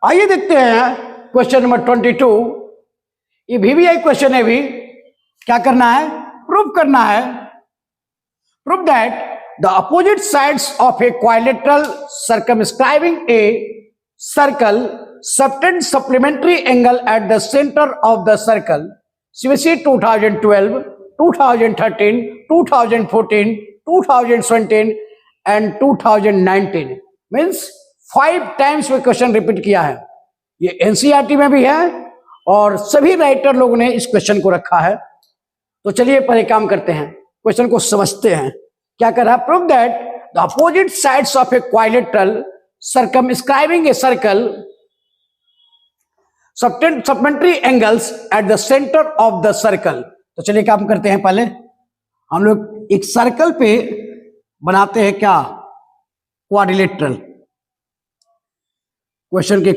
आइए देखते हैं क्वेश्चन नंबर 22। ये VVI क्वेश्चन है। भी क्या करना है? प्रूव करना है। Prove that the opposite sides of a quadrilateral circumscribing a circle subtend supplementary angle at the centre of the circle. CBSE 2012, 2013, 2014, 2017 and 2019 means 5 times में क्वेश्चन रिपीट किया है। ये NCERT में भी है और सभी राइटर लोगों ने इस क्वेश्चन को रखा है। तो चलिए पहले काम करते हैं, क्वेश्चन को समझते हैं। क्या कर रहा है? Prove that the opposite sides of a quadrilateral circumscribing a circle supplementary angles at the centre of the circle. तो चलिए काम करते हैं। पहले हम लोग एक सर्कल पे बनाते हैं क्या? क्वाड्रिलेटरल। क्वेश्चन के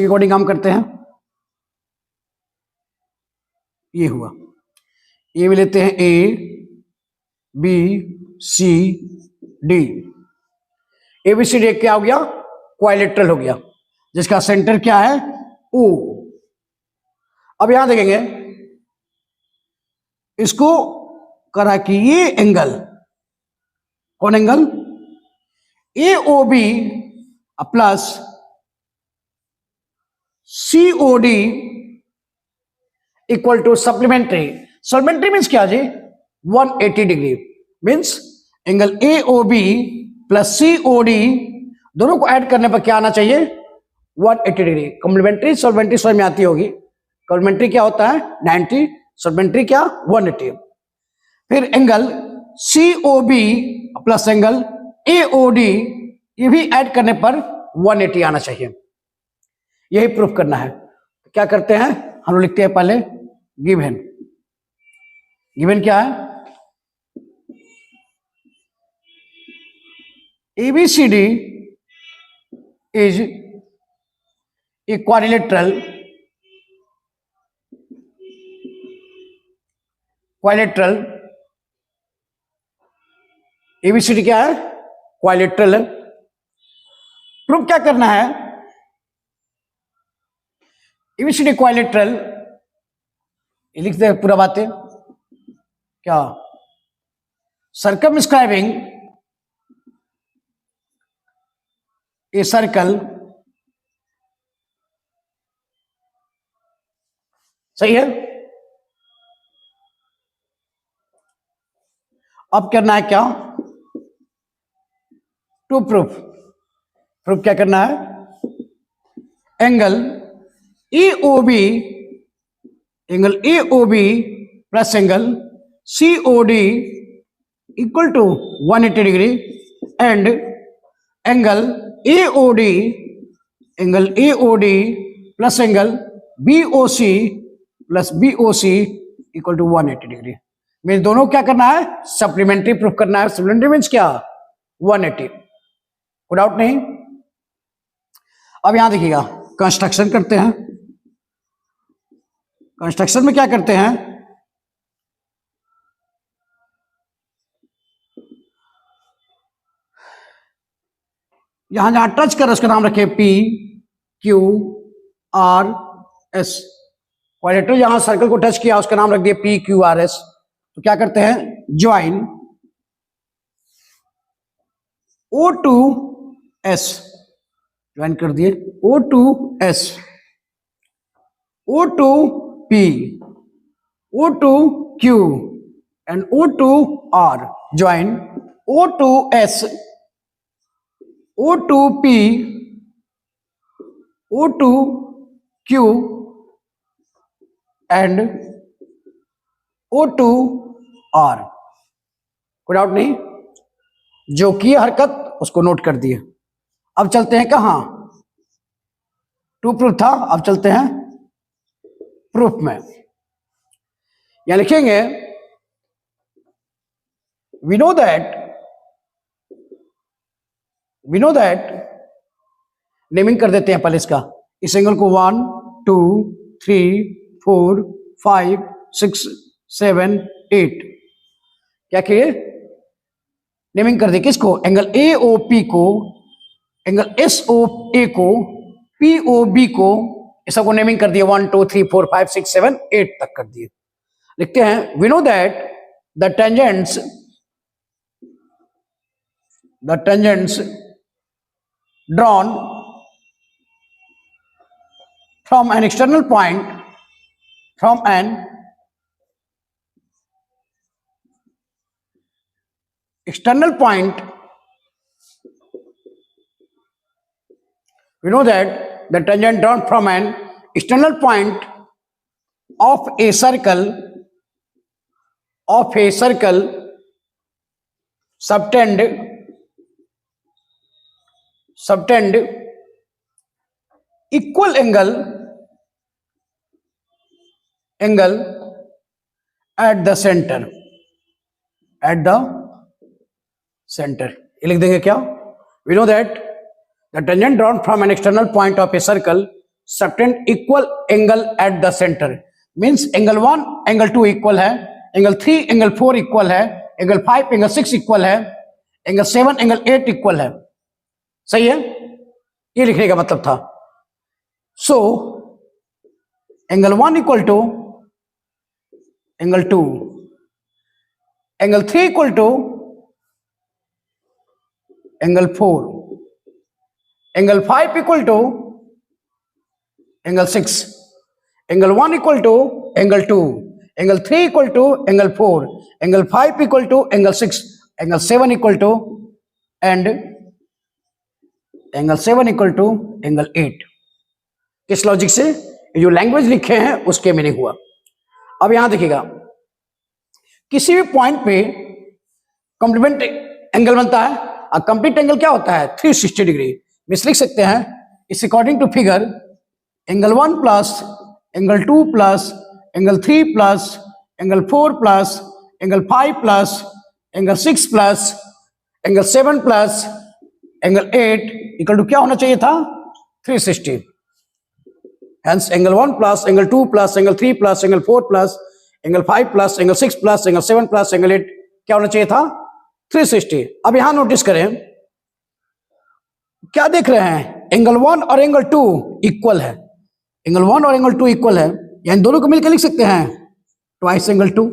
अकॉर्डिंग काम करते हैं। ये हुआ, ये भी लेते हैं A B C D। ABCD क्या हो गया? क्वाड्रिलेटरल हो गया, जिसका सेंटर क्या है? O। अब यहां देखेंगे, इसको करा कि ये एंगल, कौन angle? AOB plus COD equal to supplementary. Supplementary means क्या जी? 180 degree. Means angle AOB plus COD दोनों को ऐड करने पर क्या आना चाहिए? 180 डिग्री। कॉम्प्लीमेंट्री सप्लीमेंट्री समझ में आती होगी। कॉम्प्लीमेंट्री क्या होता है? 90, सप्लीमेंट्री क्या? 180। फिर angle COB plus angle AOD ये भी ऐड करने पर 180 आना चाहिए। यही प्रूफ करना है। क्या करते हैं हम लोग? लिखते हैं पहले गिवन। गिवन क्या है? ABCD is a quadrilateral ABCD क्या है? क्वाड्रिलेटरल है। प्रूफ क्या करना है? ABCD क्वाड्रिलेटरल, ये लिखते हैं पूरा बातें क्या? सर्कमस्क्राइबिंग ए सर्कल, सही है। अब करना है क्या? टू प्रूफ क्या करना है? Angle AOB plus angle COD equal to 180 degree and angle AOD plus angle BOC equal to 180 degree. Means दोनों क्या करना है? सप्लीमेंट्री प्रूफ करना है। सप्लीमेंट्री मीन्स क्या? 180। कोई डाउट नहीं। अब यहां देखिएगा, कंस्ट्रक्शन करते हैं। कंस्ट्रक्शन में क्या करते हैं? यहां जहां टच कर उसका नाम रखे PQRS। क्वाड्रिलेटरल जहां सर्कल को टच किया उसका नाम रख दिया PQRS। तो क्या करते हैं? ज्वाइन O2S, ज्वाइन कर दिए O2S, O2P, O2Q and O2R। Join O2S, O2P, O2Q and O2R। कोई डाउट नहीं। जो की हरकत उसको नोट कर दिए। अब चलते हैं कहां? टू प्रूफ था, अब चलते हैं प्रूफ में। यहां लिखेंगे we know that नेमिंग कर देते हैं पहले इसका। इस एंगल को 1 2 3 4 5 6 7 8 क्या किए? नेमिंग कर दी। किसको? एंगल AOP को एंगल एस ओ ए को, पी ओ बी को, ऐसा को नेमिंग कर दिया 1 2 3 4 5 6 7 8 तक कर दिए। लिखते हैं, we know that the tangents drawn from an external point, from an external point, we know that the tangent drawn from an external point of a circle subtend equal angle at the center, ये लिख देंगे क्या? We know that the tangent drawn from an external point of a circle subtend equal angle at the center, means angle 1 angle 2 equal है, angle 3 angle 4 equal है, angle 5 angle 6 equal है, angle 7 angle 8 equal है। सही है, ये लिखने का मतलब था। So angle 1 equal to angle 2, angle 3 equal to angle 4, angle 5 equal to angle 6, angle 1 equal to angle 2, angle 3 equal to angle 4, angle 5 equal to angle 6, angle 7 equal to and angle 7 equal to angle 8। किस logic से जो language लिखे हैं उसके meaning हुआ। अब यहां देखिएगा, किसी भी पॉइंट पे कॉम्प्लीमेंट एंगल बनता है। अब कंप्लीट एंगल क्या होता है? 360 डिग्री। मिस लिख सकते हैं, इस according to figure angle 1 plus angle 2 plus angle 3 plus angle 4 plus angle 5 plus angle 6 plus angle 7 plus angle 8 equal to क्या होना चाहिए था? 360। Hence angle 1 plus angle 2 plus angle 3 plus angle 4 plus angle 5 plus angle 6 plus angle 7 plus angle 8 क्या होना चाहिए था? 360। अब यहां नोटिस करें, क्या देख रहे हैं? एंगल 1 और एंगल 2 इक्वल है। एंगल 1 और एंगल 2 इक्वल है, यानी दोनों को मिलकर लिख सकते हैं ट्वाइस एंगल 2।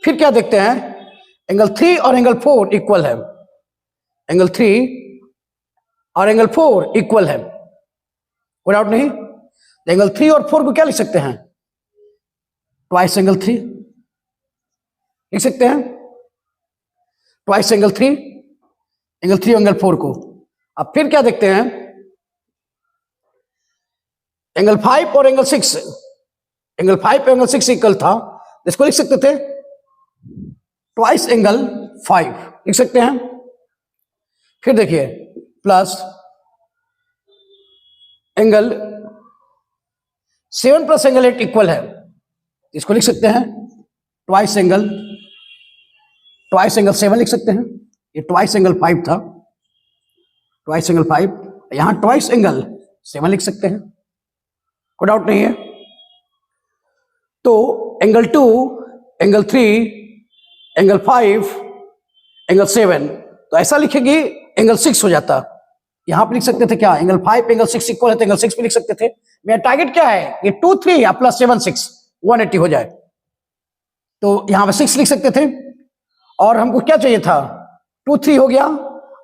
फिर क्या देखते हैं? एंगल 3 और एंगल 4 इक्वल है। एंगल 3 और एंगल 4 इक्वल है, कोई डाउट नहीं। एंगल 3 और 4 को क्या लिख सकते हैं? ट्वाइस एंगल 3 लिख सकते हैं, ट्वाइस एंगल 3, एंगल 3 एंगल 4 को। अब फिर क्या देखते हैं? एंगल 5 और एंगल 6, एंगल 5 एंगल 6 इक्वल था, इसको लिख सकते थे ट्वाइस एंगल 5 लिख सकते हैं। फिर देखिए plus angle 7 plus angle 8 equal है, इसको लिख सकते हैं ट्वाइस एंगल 7 लिख सकते हैं। ये ट्वाइस एंगल 5 था, ट्वाइस एंगल 5, यहां ट्वाइस एंगल 7 लिख सकते हैं, कोई डाउट नहीं है। तो एंगल 2 एंगल 3 एंगल 5 एंगल 7, तो ऐसा लिखेंगे एंगल 6 हो जाता। यहां पे लिख सकते थे क्या? एंगल 5 एंगल 6 इक्वल है तो एंगल 6 भी लिख सकते थे। मेरा टारगेट क्या है? ये 2 3 या प्लस 7 6 180 हो जाए, तो यहां पे 6 लिख सकते थे। और हमको क्या चाहिए था? 2 3 हो गया,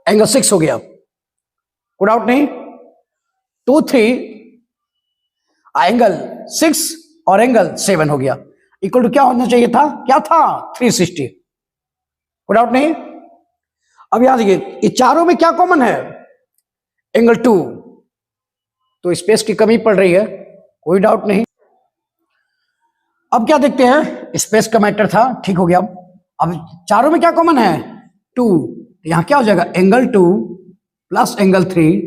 एंगल 6 हो गया, कोई डाउट नहीं। 2 3 एंगल 6 और एंगल 7 हो गया, इक्वल टू क्या होना चाहिए था? क्या था? 360, कोई डाउट नहीं। अब याद देखिए, ये चारों में क्या कॉमन है? एंगल 2, तो स्पेस की कमी पड़ रही है, कोई डाउट नहीं। अब क्या देखते हैं? स्पेस का मैटर था, ठीक हो गया। अब चारों में क्या कॉमन है? 2, यहां क्या हो जाएगा? Angle 2 plus angle 3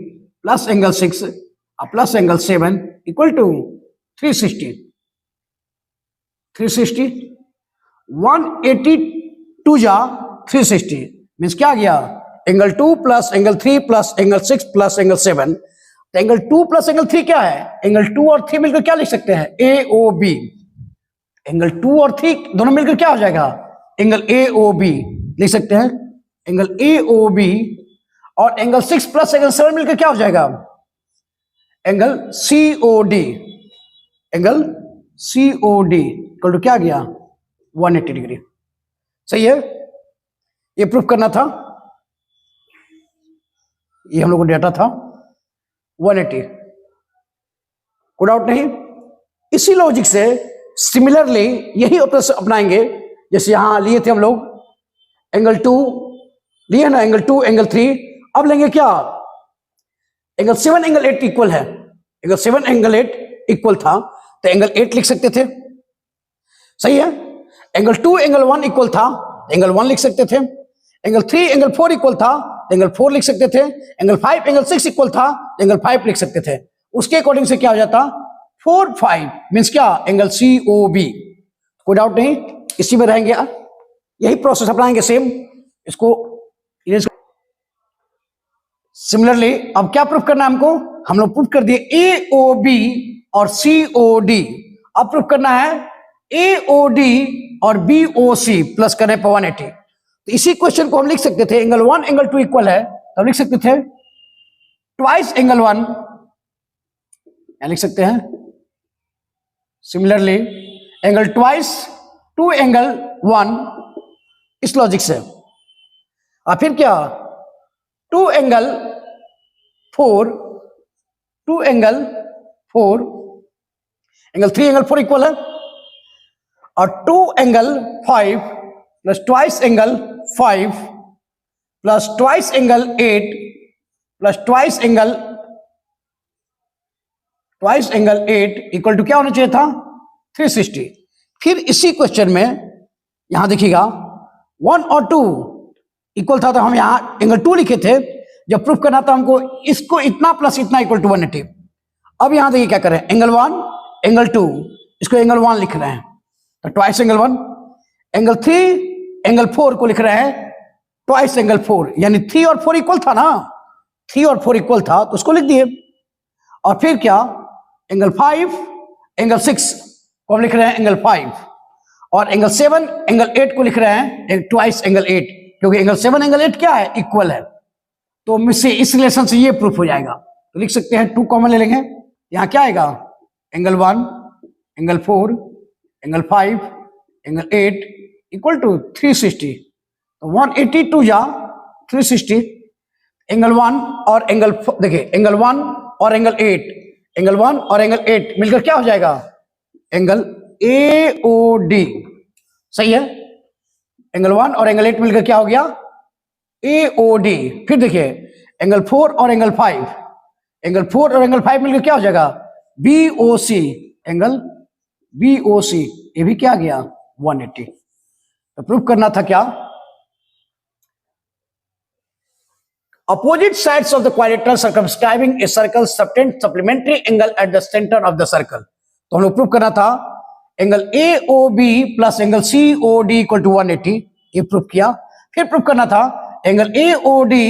plus angle 6 plus angle 7 equal to 360। 360 182 जा 360 मीन्स क्या आ गया? Angle 2 plus angle 3 plus angle 6 plus angle 7। तो एंगल 2 प्लस एंगल 3 क्या है? एंगल 2 और 3 मिलकर क्या लिख सकते हैं? AOB। एंगल 2 और 3 दोनों मिलकर क्या हो जाएगा? एंगल AOB लिख सकते हैं। एंगल AOB और एंगल 6 प्लस एंगल 7 मिलकर क्या हो जाएगा? Angle COD। Angle COD equal to क्या आ गया? 180 डिग्री। सही है, ये प्रूफ करना था, ये हम लोग को डेटा था 180, कोई डाउट नहीं। इसी लॉजिक से सिमिलरली यही ऑपरेशन अपनाएंगे, जैसे यहां लिए थे हम लोग एंगल 2 लिए ना, एंगल 2 एंगल 3, अब लेंगे क्या? एंगल 7 एंगल 8 इक्वल है, एंगल 7 एंगल 8 इक्वल था तो एंगल 8 लिख सकते थे। सही है, एंगल 2 एंगल 1 इक्वल था, एंगल 1 लिख सकते थे। एंगल 3 एंगल 4 इक्वल था, एंगल 4 लिख सकते थे। एंगल 5 एंगल 6 इक्वल था, एंगल 5 लिख सकते थे। उसके अकॉर्डिंग से क्या हो जाता? 4 5 मीन्स क्या? Angle COB। कोई डाउट नहीं, इसी में रहेंगे, यही प्रोसेस अपनाएंगे सेम। इसको सिमिलरली अब क्या प्रूफ करना है हमको? हम लोग प्रूफ कर दिए AOB और COD। अब प्रूफ करना है AOD और BOC प्लस करें 180। तो इसी क्वेश्चन को हम लिख सकते थे, एंगल 1 एंगल 2 इक्वल है तो लिख सकते थे ट्वाइस एंगल 1, या लिख सकते हैं सिमिलरली एंगल ट्वाइस 2 एंगल 1, इस लॉजिक से। और फिर क्या? 2 angle 4, 2 angle 4, angle 3 angle 4 equal है, और 2 angle 5 plus twice angle 5 plus twice angle 8 plus twice angle 8 equal to क्या होना चाहिए था? 360। फिर इसी क्वेश्चन में यहां देखिएगा 1 और 2 इक्वल था तो हम यहां एंगल 2 लिखे थे। जब प्रूफ करना था हमको इसको इतना प्लस इतना इक्वल टू 180। अब यहां देखिए क्या करें, एंगल 1 एंगल 2 इसको एंगल 1 लिख रहे हैं तो ट्वाइस एंगल 1, एंगल 3 एंगल 4 को लिख रहे हैं ट्वाइस एंगल 4, यानी 3 और 4 इक्वल था ना, 3 और 4 इक्वल था तो उसको लिख दिए। और फिर क्या? एंगल 5 एंगल 6 को हम लिख रहे हैं एंगल 5, और एंगल 7 एंगल 8 को लिख रहे हैं ट्वाइस एंगल 8, क्योंकि एंगल 7 एंगल 8 क्या है? इक्वल है। तो मुझसे इस रिलेशन से ये प्रूफ हो जाएगा। तो लिख सकते हैं 2 कॉमन ले लेंगे, यहां क्या आएगा? Angle 1 angle 4 angle 5 angle 8 equal to 360। तो 182 या 360, एंगल 1 और एंगल देखिए एंगल 1 और एंगल 8, एंगल 1 और एंगल 8 मिलकर क्या हो जाएगा? Angle AOD। सही है, एंगल 1 और एंगल 8 मिलकर क्या हो गया? AOD। फिर देखिए एंगल 4 और एंगल 5, एंगल 4 और एंगल 5 मिलकर क्या हो जाएगा? BOC, एंगल BOC, ये भी क्या गया? 180। तो प्रूफ करना था क्या? Opposite sides of the quadrilateral circumscribing a circle subtend supplementary angle at the center of the circle। तो हम लोग प्रूफ करना था angle AOB plus angle COD equal to 180, ये प्रूफ किया। फिर प्रूफ करना था angle AOD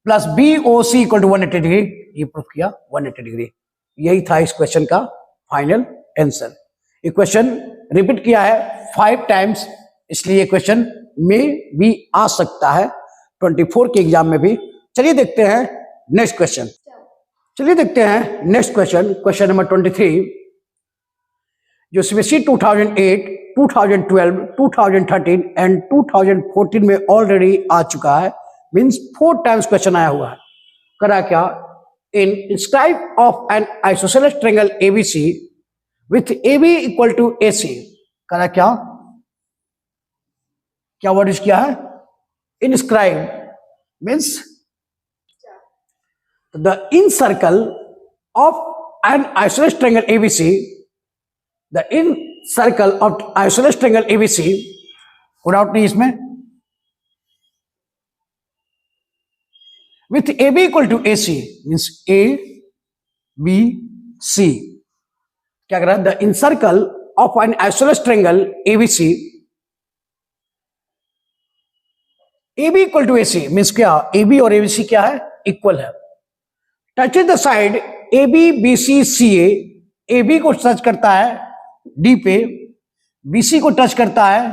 plus BOC equal to 180 degree, ये प्रूफ किया 180 डिग्री। यही था इस क्वेश्चन का फाइनल आंसर। ये क्वेश्चन रिपीट किया है 5 टाइम्स, इसलिए क्वेश्चन में भी आ सकता है 24 के एग्जाम में भी। चलिए देखते हैं नेक्स्ट क्वेश्चन। चलिए देखते हैं नेक्स्ट क्वेश्चन, क्वेश्चन नंबर 23, जो सीबीएसई 2008, 2012, 2013 एंड 2014 में ऑलरेडी आ चुका है। मींस 4 टाइम्स क्वेश्चन आया हुआ है। करा क्या? In inscribe of an isosceles triangle ABC with AB equal to AC। करा क्या? क्या वर्ड यूज किया है? Inscribe means the in circle of an isosceles triangle ABC, the in circle of isosceles triangle ABC, कोई doubt नहीं इसमें, with AB equal to AC means A B C। क्या कर रहा है? the in circle of an isosceles triangle ABC, AB equal to AC means क्या? AB और ABC क्या है? इक्वल है। Touch the side AB BC CA, AB को टच करता है D पे, BC को टच करता है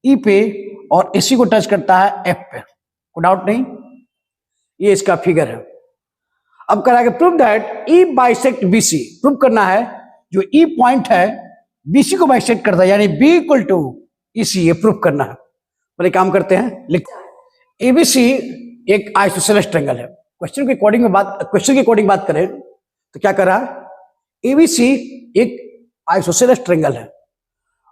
E पे, और AC को टच करता है F पे। कोई डाउट नहीं। ये इसका फिगर है। अब कराएंगे prove that E bisect BC, prove करना है जो ई पॉइंट है बीसी को बाइसेक्ट करता है, यानी बी इक्वल टू ईसी, ये प्रूव करना है। पहले काम करते हैं, लिखते हैं एबीसी एक आइसोसेलेस ट्रायंगल है। क्वेश्चन के अकॉर्डिंग बात करें तो क्या कर रहा है, एबीसी एक आइसोसेलेस ट्रायंगल है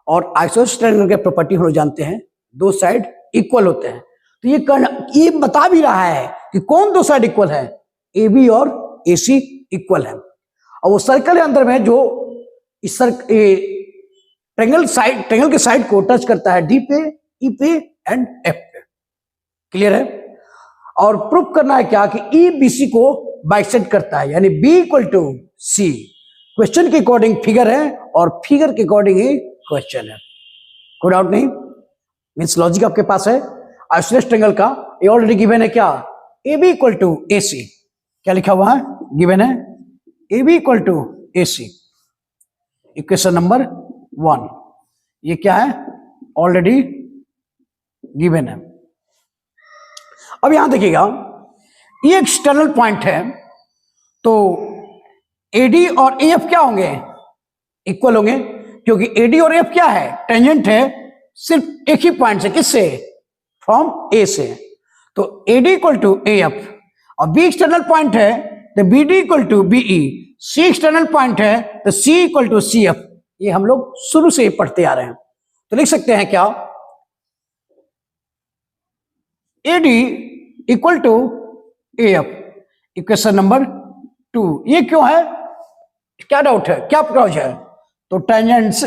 और आइसोसेलेस ट्रायंगल के प्रॉपर्टी हम लोग जानते हैं, दो साइड इक्वल होते हैं। तो ये बता भी रहा है कि कौन दो साइड इक्वल है, ए बी और ए सी इक्वल है। और वो सर्कल के अंदर में जो इस ट्रायंगल के साइड को टच करता है डी पे, ई पे एंड एफ पे। क्लियर है। और प्रूफ करना है क्या कि ई बी सी को बाइसेक्ट करता है, यानी B equal to C. Question के अकॉर्डिंग फिगर है और फिगर के अकॉर्डिंग ही क्वेश्चन है, कोई डाउट नहीं। मीन्स लॉजिक आपके पास है। आइसोसेलेस ट्रायंगल का ये ऑलरेडी गिवन है क्या, A B equal to A C. क्या लिखा हुआ है, गिवन है A B equal to A C. Equation number 1 ये क्या है, ऑलरेडी गिवन है। अब यहां देखिएगा ये एक्सटर्नल पॉइंट है, तो एडी और एफ क्या होंगे, इक्वल होंगे, क्योंकि एडी और एफ क्या है, टेंजेंट है सिर्फ एक ही पॉइंट से, किससे, फ्रॉम ए से। तो AD equal to A F, और बी एक्सटर्नल पॉइंट है तो B D equal to BE, C external point है तो C equal to C F. ये हम लोग शुरू से ही पढ़ते आ रहे हैं। तो लिख सकते हैं क्या, AD equal to A F, equation number 2। ये क्यों है, क्या डाउट है, क्या प्रॉब्लम है, तो टेंजेंट्स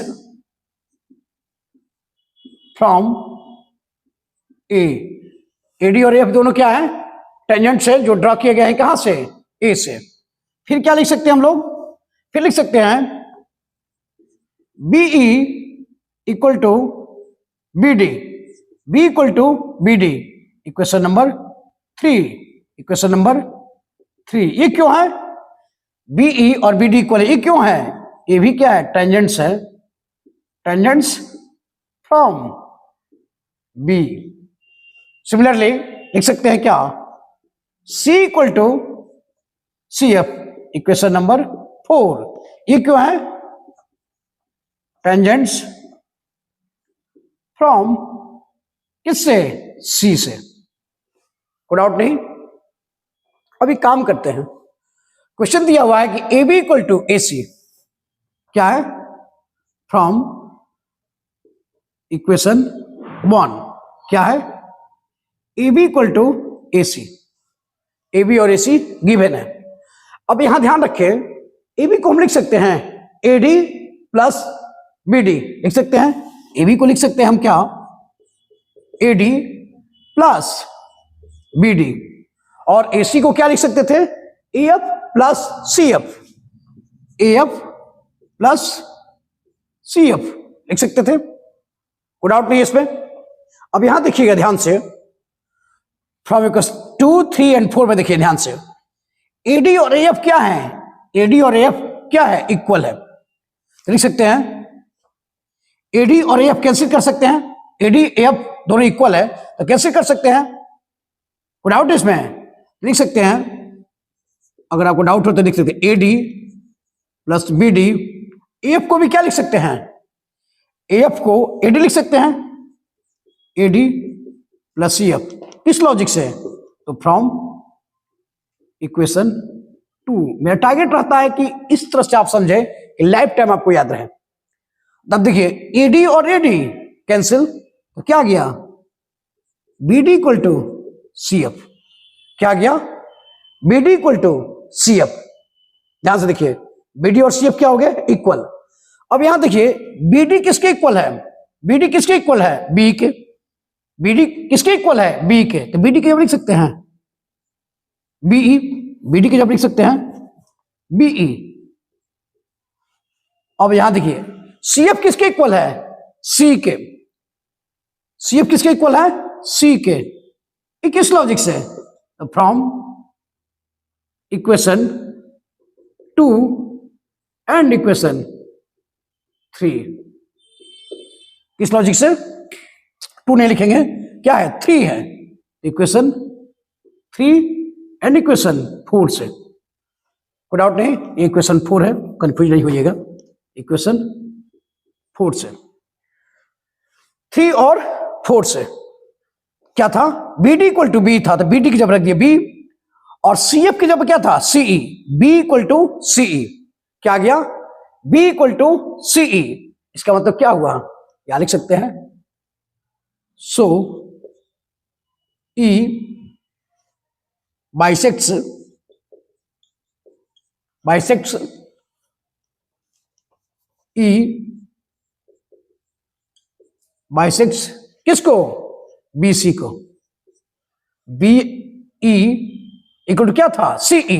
फ्रॉम ए, एडी और एफ दोनों क्या है, टेंजेंट से जो ड्रॉ किए गए हैं कहां से, ए से। फिर क्या लिख सकते हैं हम लोग, फिर लिख सकते हैं BE equal to B D, B equal to B D, equation number 3, equation number 3। ये क्यों है, बीई और बी डी इक्वल है, ये क्यों है, ये भी क्या है, टेंजेंट्स है, टेंजेंट्स फ्रॉम बी। सिमिलरली लिख सकते हैं क्या, C equal to C F, equation number 4। ये क्यों है, टेंजेंट्स फ्रॉम किससे, C से। कोई डाउट नहीं। अभी काम करते हैं, क्वेश्चन दिया हुआ है कि A B equal to A C, क्या है, फ्रॉम इक्वेशन 1 क्या है, A B equal to A C, A B और ए सी गिवन है। अब यहां ध्यान रखें, ए बी को हम लिख सकते हैं A D plus B D, लिख सकते हैं ए बी को लिख सकते हैं हम क्या, A D plus B D, और ए सी को क्या लिख सकते थे, A F plus C F, A F plus C F लिख सकते थे, कोई डाउट नहीं है इसमें। अब यहां देखिएगा ध्यान से, फ्रॉम इक्वल्स 2, 3 एंड 4 में देखिए ध्यान से, एडी और एफ क्या है, एडी और एफ क्या है, इक्वल है। तो लिख सकते हैं एडी और एफ कैंसिल कर सकते हैं, एडी एफ दोनों इक्वल है तो कैसे कर सकते हैं, कोई डाउट इसमें, लिख सकते हैं, अगर आपको डाउट हो तो लिख सकते हैं AD plus B D. F को भी क्या लिख सकते हैं, एफ को एडी लिख सकते हैं, एडी प्लस सी एफ, किस लॉजिक से, तो फ्रॉम इक्वेशन 2। मेरा टारगेट रहता है कि इस तरह से आप समझे कि लाइफ टाइम आपको याद रहे। तब देखिए एडी और एडी कैंसिल, तो क्या गया, B D equal to C F, क्या गया, B D equal to C F. ध्यान से देखिए, बी डी और सी एफ क्या हो गए, इक्वल। अब यहां देखिए बी डी किसके इक्वल है, बी डी किसके इक्वल है, बी के, बी डी किसके इक्वल है, बी के, तो बी डी के जब लिख सकते हैं बीई, बी डी के जब लिख सकते हैं बीई। अब यहां देखिए सी एफ किसके इक्वल है, सी के, सी एफ किसके इक्वल है, सी के, किस लॉजिक से, फ्रॉम इक्वेशन 2 एंड इक्वेशन 3। किस लॉजिक से, 2 नहीं लिखेंगे, क्या है, 3 है, इक्वेशन 3 एंड इक्वेशन 4 से। कोई डाउट नहीं, इक्वेशन 4 है, कंफ्यूज नहीं होइएगा। इक्वेशन 4 से, 3 और 4 से क्या था, B D equal to B था, तो बी डी की जब रख दिया बी, और सी एफ की जब क्या था CE, B equal to CE, क्या आ गया बी इक्वल टू सीई। इसका मतलब क्या हुआ, क्या लिख सकते हैं, सो ई बाइसेक्ट्स ई बाइसेक्ट्स किसको, बीसी को। बी ई इक्वल टू क्या था सीई,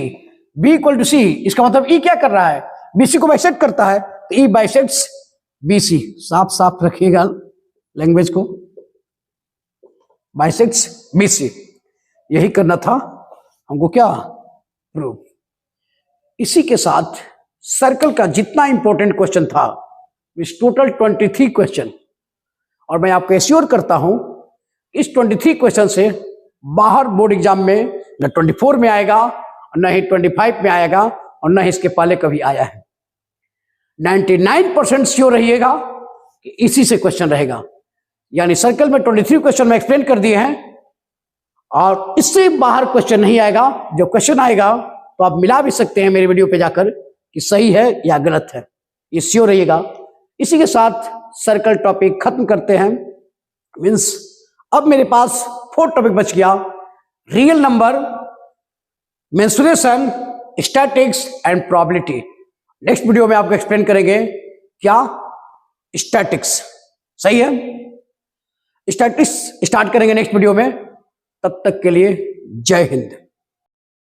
बी इक्वल टू सी, इसका मतलब ई क्या कर रहा है, बीसी को बाइसेक्ट करता है, तो ई बाइसेक्ट्स बीसी। साफ साफ रखिएगा लैंग्वेज को, बाइसेक्ट्स बीसी, यही करना था हमको, क्या प्रूव। इसी के साथ सर्कल का जितना इंपॉर्टेंट क्वेश्चन था, इस टोटल 23 क्वेश्चन, और मैं आपको एश्योर करता हूं इस 23 क्वेश्चन से बाहर बोर्ड एग्जाम में न 24 में आएगा, न ही 25 में आएगा, और न ही इसके पहले कभी आया है। 99% श्योर रहिएगा कि इसी से क्वेश्चन रहेगा। यानी सर्कल में 23 क्वेश्चन में एक्सप्लेन कर दिए हैं, और इससे बाहर क्वेश्चन नहीं आएगा। जो क्वेश्चन आएगा तो आप मिला भी सकते हैं मेरे वीडियो पे जाकर कि सही है या गलत है, ये श्योर रहिएगा। इसी के साथ सर्कल टॉपिक खत्म करते हैं। मीन्स अब मेरे पास 4 टॉपिक बच गया, real number, mensuration, statics and probability. Next video में आपको एक्सप्लेन करेंगे क्या, स्टैटिक्स। सही है, स्टैटिक्स स्टार्ट करेंगे नेक्स्ट वीडियो में। तब तक के लिए जय हिंद।